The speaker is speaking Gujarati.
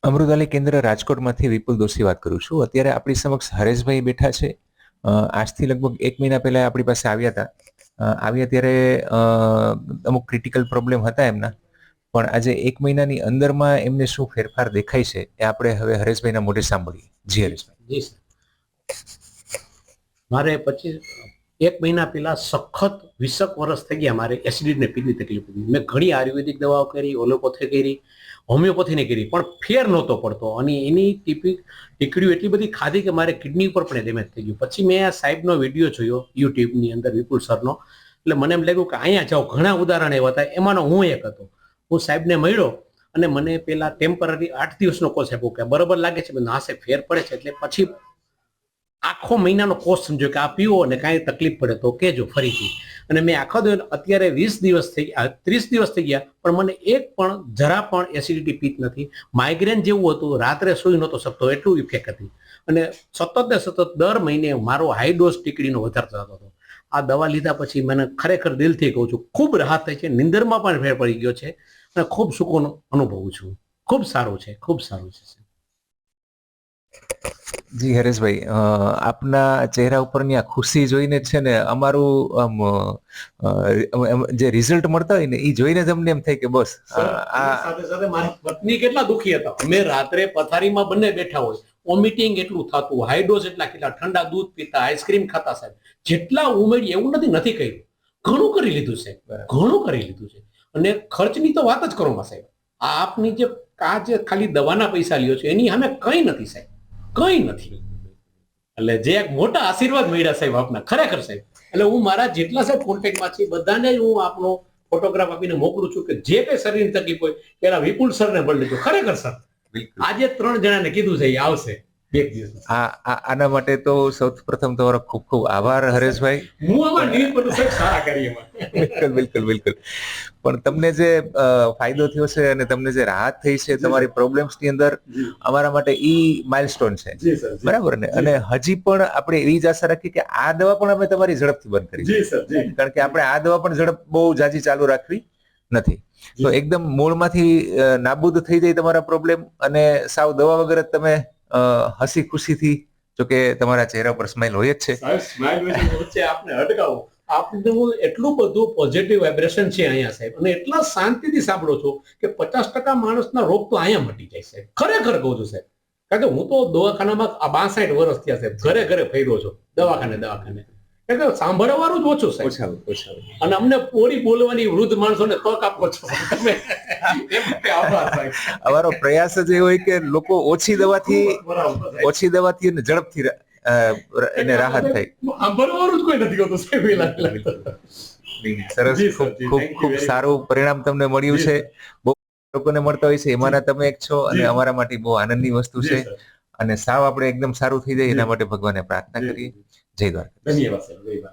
અમૃતાલય કેન્દ્ર રાજકોટમાંથી વિપુલ દોશી વાત કરું છું. અત્યારે આપણી સમક્ષ હરેશભાઈ બેઠા છે. આજથી લગભગ 1 મહિના પહેલા આપણી પાસે આવ્યા હતા. આવ્યા ત્યારે અમુક ક્રિટિકલ પ્રોબ્લેમ હતા એમના, પણ આજે 1 મહિનાની અંદરમાં એમને શું ફેરફાર દેખાય છે એ આપણે હવે હરેશભાઈના મોઢે સાંભળીએ. જી હરેશભાઈ. જી સર, મારે 1 મહિના પહેલા સખત 20 વર્ષ થઈ ગયા મારે એસિડિટી ને પીની તકલીફ હતી. મેં ઘણી આયુર્વેદિક દવાઓ કરી, હોમિયોપેથી કરી, હોમિયોપેથીની કરી, પણ ફેર નહોતો પડતો અને એની ટીકડીઓ એટલી બધી ખાધી કે મારે કિડની ઉપર પણ ડેમેજ થઈ ગયું. પછી મેં આ સાહેબનો વિડીયો જોયો યુટ્યુબની અંદર, વિપુલ સરનો, એટલે મને એમ લાગ્યું કે અહીંયા જાઓ. ઘણા ઉદાહરણ એવા હતા, એમાંનો હું એક હતો. હું સાહેબને મળ્યો અને મને પેલા ટેમ્પરરી 8 દિવસનો કોર્સ આપ્યો કે બરોબર લાગે છે, ના સાહેબ ફેર પડે છે. એટલે પછી આખો મહિનાનો કોર્સ સમજો કે આ પીવો અને કાંઈ તકલીફ પડે તો કહેજો ફરીથી. અને મેં આખો દિવસ અત્યારે 20 દિવસ થઈ ગયા, 30 દિવસ થઈ ગયા, પણ મને એક પણ જરા પણ એસિડિટી પીત નથી. માઇગ્રેન જેવું હતું, રાત્રે સૂઈ નહોતો શકતો, એટલું ઇફેક્ટ હતી. અને સતત ને સતત દર મહિને મારો હાઈ ડોઝ ટીકડીનો વધાર થતો હતો. આ દવા લીધા પછી મને ખરેખર દિલથી કહું છું, ખૂબ રાહત થઈ છે. નિંદરમાં પણ ફેર પડી ગયો છે અને ખૂબ સુકૂન અનુભવું છું. ખૂબ સારું છે, ખૂબ સારું છે. જી હરેશભાઈ, આપના ચહેરા ઉપરની આ ખુશી જોઈને છે ને અમારું જે રિઝલ્ટ મળતા હોય ને એ જોઈને જ અમને એમ થાય કે બસ. સાથે સાથે મારી પત્ની કેટલા દુખી હતા. અમે રાત્રે પથારીમાં બંને બેઠા હોય, વોમિટિંગ એટલું થતું, હાઈ ડોઝ કેટલા ઠંડા દૂધ પીતા, આઈસ્ક્રીમ ખાતા. સાહેબ જેટલા ઉમેરી એવું નથી કર્યું, ઘણું કરી લીધું છે, ઘણું કરી લીધું છે. અને ખર્ચની તો વાત જ કરો માં સાહેબ. આપની જે ખાલી દવાના પૈસા લ્યો છો એની સામે કંઈ નથી સાહેબ, કંઈ નથી. એટલે જે એક મોટા આશીર્વાદ મળ્યા સાહેબ આપના, ખરેખર સાહેબ. એટલે હું મારા જેટલા સાહેબ કોન્ટેક્ટમાં છે બધાને હું આપનો ફોટોગ્રાફ આપીને મોકલું છું કે જે કઈ શરીરની તકલીફ હોય પેલા વિપુલ સરને મળી લેજો. ખરેખર સર, આજે 3 જણાને કીધું છે એ આવશે બે દિવસ. આના માટે તો સૌથી પ્રથમ તમારો ખૂબ ખૂબ આભાર હરેશભાઈ. હું આમાં નિમિત્ત બધું સાહેબ સારા કરીએ. બિલકુલ બિલકુલ બિલકુલ. પણ તમને જે ફાયદો થયો છે અને તમને જે રાહત થઈ છે તમારી પ્રોબ્લેમ્સ ની અંદર, અમારા માટે ઈ માઇલસ્ટોન છે. બરાબર ને? અને હજી પણ આપણે એવી જ આશા રાખીએ કે આ દવા પણ અમે તમારી ઝડપથી બંધ કરી, કારણ કે આપણે આ દવા પણ ઝડપ બહુ જાજી ચાલુ રાખવી નથી. તો એકદમ મૂળમાંથી નાબૂદ થઈ જાય તમારા પ્રોબ્લેમ અને સાવ દવા વગર જ તમે હસી ખુશીથી, જો કે તમારા ચહેરા પર સ્માઇલ હોય જ છે. આપને અટકાવો, આપનું એટલું બધું પોઝિટિવ વાઇબ્રેશન છે અહીંયા સાહેબ, અને એટલા શાંતિથી સાંભળો છો કે 50% માણસના રોગ તો અહીંયા મટી જાય સાહેબ. ખરેખર કહું છું સાહેબ, કારણ કે હું તો દવાખાનામાં 62 વર્ષ થયા સાહેબ, ઘરે ઘરે ફર્યો છું, દવાખાને. એટલે સાંભળવાનું જ ઓછું સાહેબ. અને અમને પૂરી બોલવાની વૃદ્ધ માણસોને તક આપો છો તમે. અમારો પ્રયાસ જ એ હોય કે લોકો ઓછી દવાથી અને ઝડપથી એને રાહત થાય. સાંભળવાનું જ કોઈ નથી હોતું સાહેબ. સરસ, ખૂબ સારું પરિણામ તમને મળ્યું છે. બહુ લોકોને મળતા હોય છે, એમાંના તમે એક છો અને અમારા માટે બહુ આનંદની વસ્તુ છે. અને સાવ આપણે એકદમ સારું થઈ જાય એના માટે ભગવાનને પ્રાર્થના કરીએ. જય દ્વારકા. ધન્યવાદ સાહેબ.